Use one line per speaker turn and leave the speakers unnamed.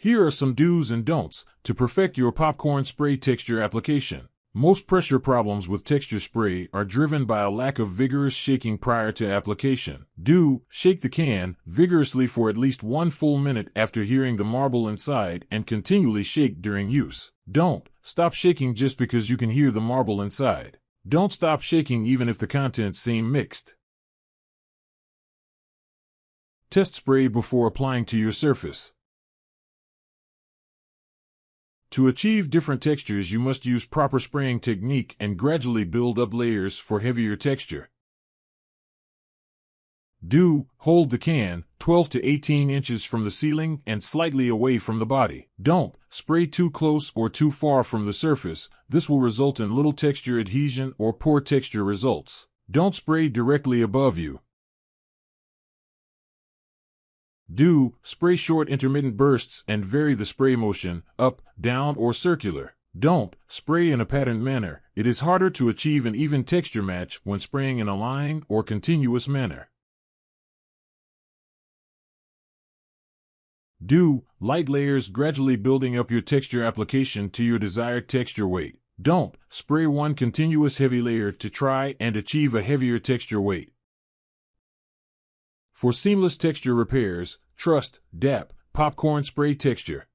Here are some do's and don'ts to perfect your popcorn spray texture application. Most pressure problems with texture spray are driven by a lack of vigorous shaking prior to application. Do: shake the can vigorously for at least 1 full minute after heating the marble inside and continually shake during use. Don't: stop shaking just because you can hear the marble inside. Don't stop shaking even if the contents seem mixed. Test spray before applying to your surface. To achieve different textures, you must use proper spraying technique and gradually build up layers for heavier texture. Do: hold the can 12 to 18 inches from the ceiling and slightly away from the body. Don't: spray too close or too far from the surface. This will result in little texture adhesion or poor texture results. Don't spray directly above you. Do: spray short intermittent bursts and vary the spray motion, up, down, or circular. Don't: spray in a patterned manner. It is harder to achieve an even texture match when spraying in a line or continuous manner. Do: light layers, gradually building up your texture application to your desired texture weight. Don't: spray one continuous heavy layer to try and achieve a heavier texture weight. For seamless texture repairs, trust DAP Popcorn Spray Texture.